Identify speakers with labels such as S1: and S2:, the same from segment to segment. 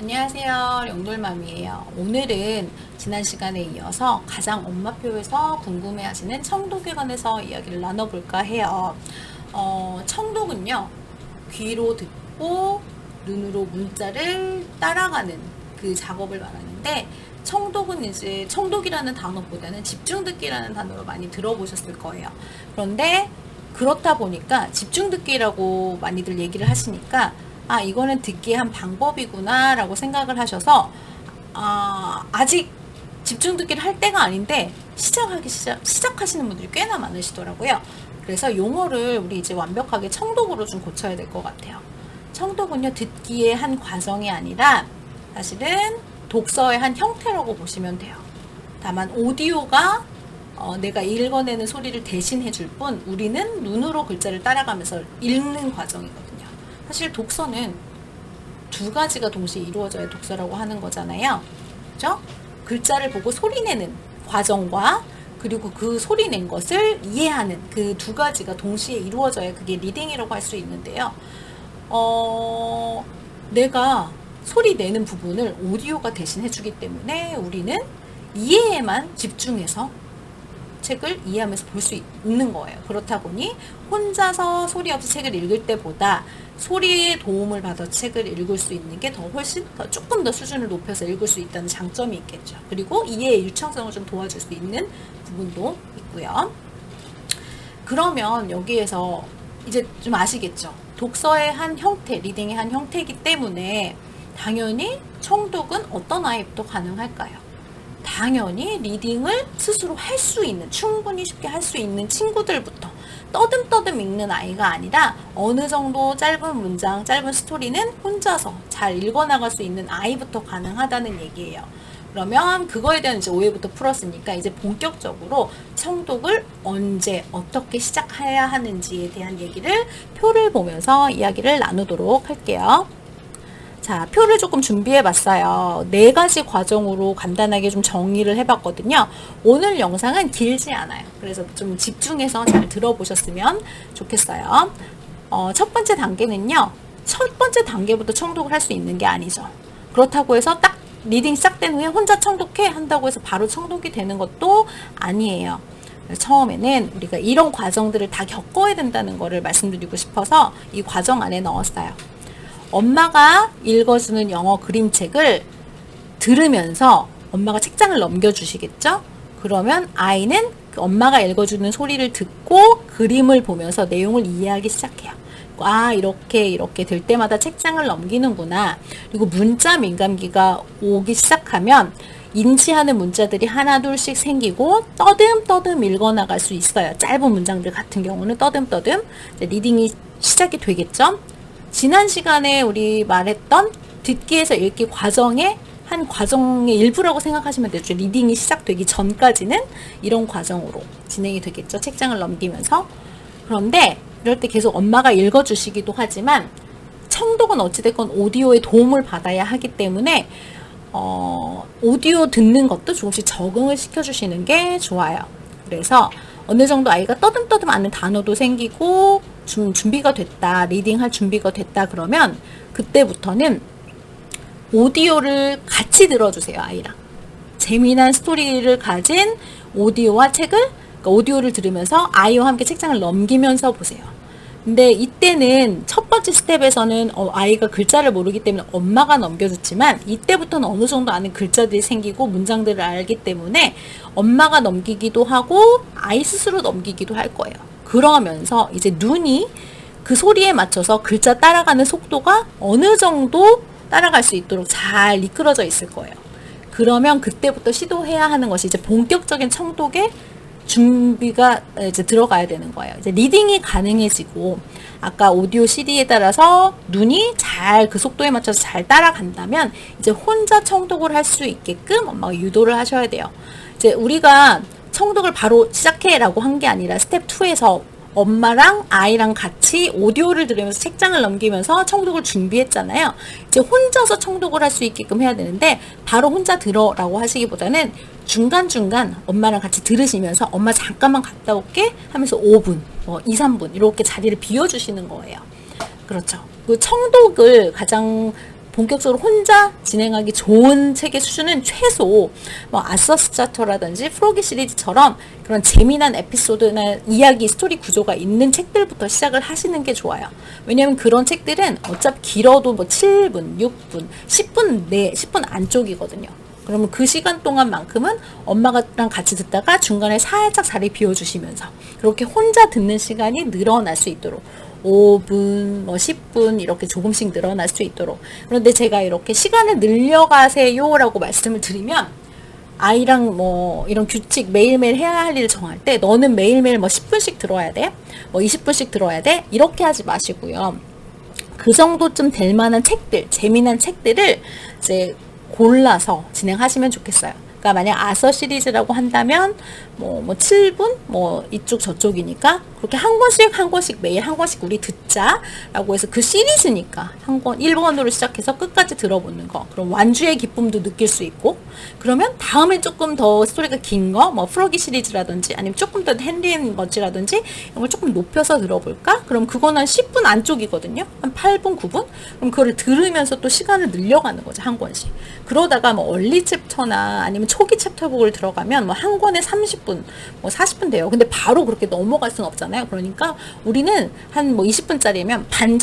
S1: 안녕하세요. 영돌맘이에요. 오늘은 지난 시간에 이어서 가장 엄마표에서 궁금해하시는 청독에 관해서 이야기를 나눠볼까 해요. 청독은요, 귀로 듣고 눈으로 문자를 따라가는 그 작업을 말하는데, 청독은 이제 청독이라는 단어보다는 집중 듣기라는 단어로 많이 들어보셨을 거예요. 그런데 그렇다 보니까 집중 듣기라고 많이들 얘기를 하시니까 이거는 듣기의 한 방법이구나 라고 생각을 하셔서 아직 집중 듣기를 할 때가 아닌데 시작하시는 분들이 꽤나 많으시더라고요. 그래서 용어를 우리 이제 완벽하게 청독으로 좀 고쳐야 될 것 같아요. 청독은요, 듣기의 한 과정이 아니라 사실은 독서의 한 형태라고 보시면 돼요. 다만 오디오가 내가 읽어내는 소리를 대신 해줄 뿐 우리는 눈으로 글자를 따라가면서 읽는 과정이거든요. 사실 독서는 두 가지가 동시에 이루어져야 독서라고 하는 거잖아요. 그죠? 글자를 보고 소리내는 과정과 그리고 그 소리낸 것을 이해하는 그 두 가지가 동시에 이루어져야 그게 리딩이라고 할 수 있는데요. 내가 소리 내는 부분을 오디오가 대신 해주기 때문에 우리는 이해에만 집중해서 책을 이해하면서 볼 수 있는 거예요. 그렇다 보니 혼자서 소리 없이 책을 읽을 때보다 소리의 도움을 받아 책을 읽을 수 있는 게 더 훨씬 조금 더 수준을 높여서 읽을 수 있다는 장점이 있겠죠. 그리고 이해의 유창성을 좀 도와줄 수 있는 부분도 있고요. 그러면 여기에서 이제 좀 아시겠죠? 독서의 한 형태, 리딩의 한 형태이기 때문에 당연히 청독은 어떤 아이부터 가능할까요? 당연히 리딩을 스스로 할 수 있는, 충분히 쉽게 할 수 있는 친구들부터 떠듬떠듬 읽는 아이가 아니라 어느 정도 짧은 문장, 짧은 스토리는 혼자서 잘 읽어나갈 수 있는 아이부터 가능하다는 얘기예요. 그러면 그거에 대한 이제 오해부터 풀었으니까 이제 본격적으로 청독을 언제 어떻게 시작해야 하는지에 대한 얘기를 표를 보면서 이야기를 나누도록 할게요. 자, 표를 조금 준비해 봤어요. 4가지 과정으로 간단하게 좀 정리를 해봤거든요. 오늘 영상은 길지 않아요. 그래서 좀 집중해서 잘 들어보셨으면 좋겠어요. 첫 번째 단계는요. 첫 번째 단계부터 청독을 할 수 있는 게 아니죠. 그렇다고 해서 딱 리딩 시작된 후에 혼자 청독해 한다고 해서 바로 청독이 되는 것도 아니에요. 처음에는 우리가 이런 과정들을 다 겪어야 된다는 거를 말씀드리고 싶어서 이 과정 안에 넣었어요. 엄마가 읽어주는 영어 그림책을 들으면서 엄마가 책장을 넘겨주시겠죠? 그러면 아이는 그 엄마가 읽어주는 소리를 듣고 그림을 보면서 내용을 이해하기 시작해요. 이렇게 될 때마다 책장을 넘기는구나. 그리고 문자 민감기가 오기 시작하면 인지하는 문자들이 하나둘씩 생기고 떠듬떠듬 읽어나갈 수 있어요. 짧은 문장들 같은 경우는 떠듬떠듬 리딩이 시작이 되겠죠? 지난 시간에 우리 말했던 듣기에서 읽기 과정의 한 과정의 일부라고 생각하시면 되죠. 리딩이 시작되기 전까지는 이런 과정으로 진행이 되겠죠. 책장을 넘기면서. 그런데 이럴 때 계속 엄마가 읽어주시기도 하지만 청독은 어찌됐건 오디오의 도움을 받아야 하기 때문에 오디오 듣는 것도 조금씩 적응을 시켜주시는 게 좋아요. 그래서 어느 정도 아이가 떠듬떠듬 아는 단어도 생기고 준비가 됐다, 리딩할 준비가 됐다 그러면 그때부터는 오디오를 같이 들어주세요. 아이랑 재미난 스토리를 가진 오디오와 책을, 그러니까 오디오를 들으면서 아이와 함께 책장을 넘기면서 보세요. 근데 이때는 첫 번째 스텝에서는 아이가 글자를 모르기 때문에 엄마가 넘겨줬지만 이때부터는 어느 정도 아는 글자들이 생기고 문장들을 알기 때문에 엄마가 넘기기도 하고 아이 스스로 넘기기도 할 거예요. 그러면서 이제 눈이 그 소리에 맞춰서 글자 따라가는 속도가 어느 정도 따라갈 수 있도록 잘 이끌어져 있을 거예요. 그러면 그때부터 시도해야 하는 것이 이제 본격적인 청독의 준비가 이제 들어가야 되는 거예요. 이제 리딩이 가능해지고 아까 오디오 CD에 따라서 눈이 잘 그 속도에 맞춰서 잘 따라간다면 이제 혼자 청독을 할 수 있게끔 엄마가 유도를 하셔야 돼요. 이제 우리가 청독을 바로 시작해라고 한 게 아니라 스텝 2에서 엄마랑 아이랑 같이 오디오를 들으면서 책장을 넘기면서 청독을 준비했잖아요. 이제 혼자서 청독을 할 수 있게끔 해야 되는데 바로 혼자 들어라고 하시기보다는 중간중간 엄마랑 같이 들으시면서 엄마 잠깐만 갔다 올게 하면서 5분, 2, 3분 이렇게 자리를 비워주시는 거예요. 그렇죠. 그 청독을 가장 본격적으로 혼자 진행하기 좋은 책의 수준은 최소 뭐 아서스 차터라든지 프로기 시리즈처럼 그런 재미난 에피소드나 이야기 스토리 구조가 있는 책들부터 시작을 하시는 게 좋아요. 왜냐하면 그런 책들은 어차피 길어도 뭐 7분, 6분, 10분 안쪽이거든요. 그러면 그 시간 동안만큼은 엄마랑 같이 듣다가 중간에 살짝 자리 비워주시면서 그렇게 혼자 듣는 시간이 늘어날 수 있도록 5분, 뭐 10분 이렇게 조금씩 늘어날 수 있도록. 그런데 제가 이렇게 시간을 늘려가세요 라고 말씀을 드리면 아이랑 뭐 이런 규칙 매일매일 해야 할 일을 정할 때 너는 매일매일 뭐 10분씩 들어야 돼? 뭐 20분씩 들어야 돼? 이렇게 하지 마시고요. 그 정도쯤 될 만한 책들, 재미난 책들을 이제 골라서 진행하시면 좋겠어요. 그러니까 만약 아서 시리즈라고 한다면 뭐 7분 뭐 이쪽 저쪽이니까 그렇게 한 권씩 매일 한 권씩 우리 듣자라고 해서 그 시리즈니까 한 권 1권으로 시작해서 끝까지 들어보는 거. 그럼 완주의 기쁨도 느낄 수 있고 그러면 다음에 조금 더 스토리가 긴 거 뭐 프로기 시리즈라든지 아니면 조금 더 헨리 앤 머지라든지 이런 걸 조금 높여서 들어볼까? 그럼 그거는 한 10분 안쪽이거든요. 한 8분 9분? 그럼 그거를 들으면서 또 시간을 늘려가는 거죠. 한 권씩. 그러다가 뭐 얼리 챕터나 아니면 초기 챕터북을 들어가면 뭐 한 권에 30분, 뭐 40분 돼요. 근데 바로 그렇게 넘어갈 수는 없잖아요. 그러니까 우리는 한 뭐 20분짜리면 반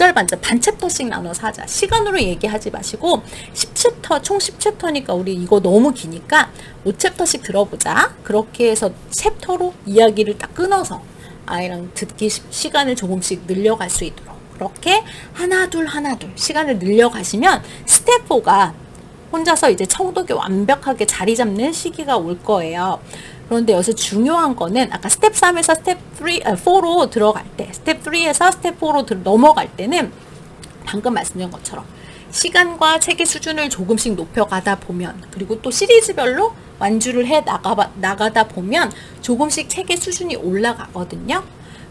S1: 챕터씩 나눠서 하자. 시간으로 얘기하지 마시고 10챕터, 총 10챕터니까 우리 이거 너무 기니까 5챕터씩 들어보자. 그렇게 해서 챕터로 이야기를 딱 끊어서 아이랑 듣기 시간을 조금씩 늘려갈 수 있도록 그렇게 하나둘 시간을 늘려가시면 스텝 4가 혼자서 이제 청독이 완벽하게 자리 잡는 시기가 올 거예요. 그런데 여기서 중요한 거는 아까 스텝 3에서 스텝 4로 들어갈 때, 스텝 3에서 스텝 4로 넘어갈 때는 방금 말씀드린 것처럼 시간과 책의 수준을 조금씩 높여가다 보면 그리고 또 시리즈별로 완주를 해 나가다 보면 조금씩 책의 수준이 올라가거든요.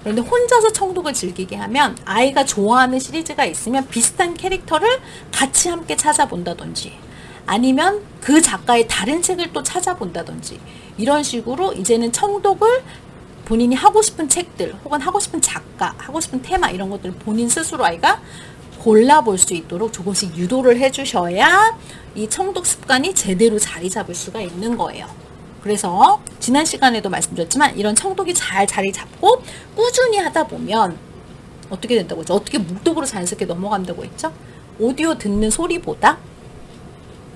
S1: 그런데 혼자서 청독을 즐기게 하면 아이가 좋아하는 시리즈가 있으면 비슷한 캐릭터를 같이 함께 찾아본다든지 아니면 그 작가의 다른 책을 또 찾아본다든지 이런 식으로 이제는 청독을 본인이 하고 싶은 책들 혹은 하고 싶은 작가, 하고 싶은 테마 이런 것들을 본인 스스로 아이가 골라볼 수 있도록 조금씩 유도를 해주셔야 이 청독 습관이 제대로 자리 잡을 수가 있는 거예요. 그래서 지난 시간에도 말씀드렸지만 이런 청독이 잘 자리 잡고 꾸준히 하다 보면 어떻게 된다고 했죠? 어떻게 묵독으로 자연스럽게 넘어간다고 했죠? 오디오 듣는 소리보다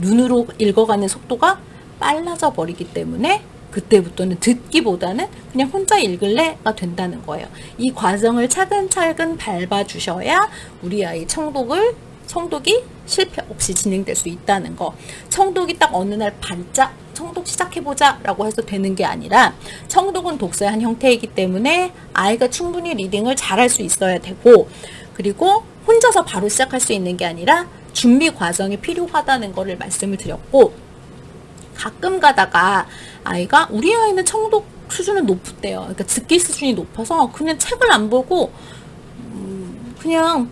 S1: 눈으로 읽어가는 속도가 빨라져 버리기 때문에 그때부터는 듣기보다는 그냥 혼자 읽을래가 된다는 거예요. 이 과정을 차근차근 밟아주셔야 우리 아이 청독이 실패 없이 진행될 수 있다는 거. 청독이 딱 어느 날 반짝 청독 시작해보자 라고 해서 되는 게 아니라 청독은 독서의 한 형태이기 때문에 아이가 충분히 리딩을 잘할 수 있어야 되고 그리고 혼자서 바로 시작할 수 있는 게 아니라 준비 과정이 필요하다는 거를 말씀을 드렸고 가끔 가다가 우리 아이는 청독 수준은 높대요. 그러니까 듣기 수준이 높아서 그냥 책을 안 보고 그냥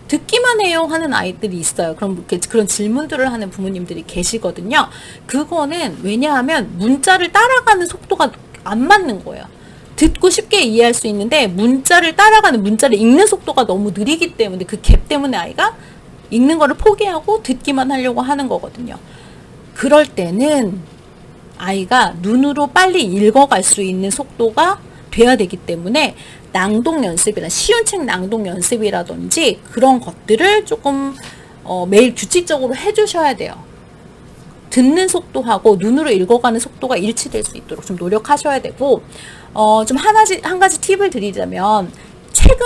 S1: 듣기만 해요 하는 아이들이 있어요. 그럼 그런 질문들을 하는 부모님들이 계시거든요. 그거는 왜냐하면 문자를 따라가는 속도가 안 맞는 거예요. 듣고 쉽게 이해할 수 있는데 문자를 읽는 속도가 너무 느리기 때문에 그 갭 때문에 아이가 읽는 거를 포기하고 듣기만 하려고 하는 거거든요. 그럴 때는 아이가 눈으로 빨리 읽어갈 수 있는 속도가 돼야 되기 때문에 낭독 연습이나 쉬운 책 낭독 연습이라든지 그런 것들을 조금 매일 규칙적으로 해주셔야 돼요. 듣는 속도하고 눈으로 읽어가는 속도가 일치될 수 있도록 좀 노력하셔야 되고 좀 한 가지 팁을 드리자면 책은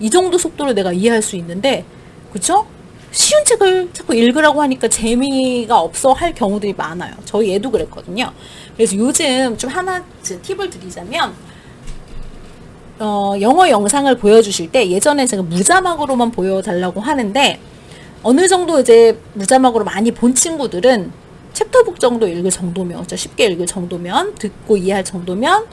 S1: 이 정도 속도로 내가 이해할 수 있는데 그쵸? 쉬운 책을 자꾸 읽으라고 하니까 재미가 없어 할 경우들이 많아요. 저희 애도 그랬거든요. 그래서 요즘 좀 하나 팁을 드리자면 영어 영상을 보여주실 때 예전에 제가 무자막으로만 보여달라고 하는데 어느 정도 이제 무자막으로 많이 본 친구들은 챕터북 정도 읽을 정도면 쉽게 읽을 정도면 듣고 이해할 정도면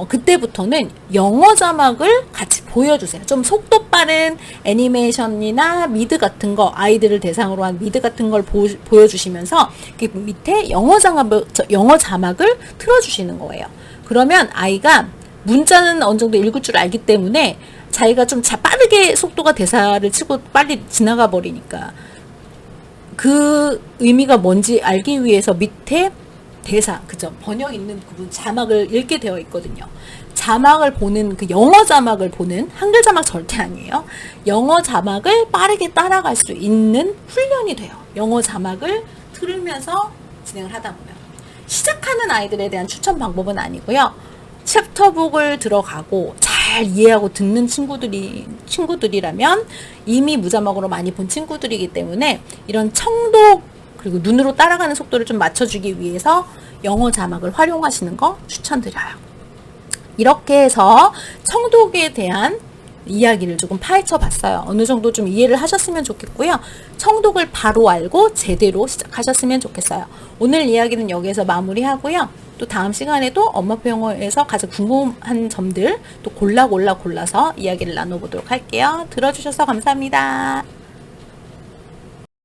S1: 그때부터는 영어 자막을 같이 보여주세요. 좀 속도 빠른 애니메이션이나 미드 같은 거 아이들을 대상으로 한 미드 같은 걸 보여주시면서 그 밑에 영어 자막을 틀어주시는 거예요. 그러면 아이가 문자는 어느 정도 읽을 줄 알기 때문에 자기가 좀 빠르게 속도가 대사를 치고 빨리 지나가 버리니까 그 의미가 뭔지 알기 위해서 밑에 대사, 그죠? 번역 있는 부분 자막을 읽게 되어 있거든요. 자막을 보는, 그 영어 자막을 보는, 한글 자막 절대 아니에요. 영어 자막을 빠르게 따라갈 수 있는 훈련이 돼요. 영어 자막을 들으면서 진행을 하다 보면. 시작하는 아이들에 대한 추천 방법은 아니고요. 챕터북을 들어가고 잘 이해하고 듣는 친구들이라면 이미 무자막으로 많이 본 친구들이기 때문에 이런 청독 그리고 눈으로 따라가는 속도를 좀 맞춰주기 위해서 영어 자막을 활용하시는 거 추천드려요. 이렇게 해서 청독에 대한 이야기를 조금 파헤쳐 봤어요. 어느 정도 좀 이해를 하셨으면 좋겠고요. 청독을 바로 알고 제대로 시작하셨으면 좋겠어요. 오늘 이야기는 여기에서 마무리하고요. 또 다음 시간에도 엄마표 영어에서 가장 궁금한 점들 또 골라서 이야기를 나눠보도록 할게요. 들어주셔서 감사합니다.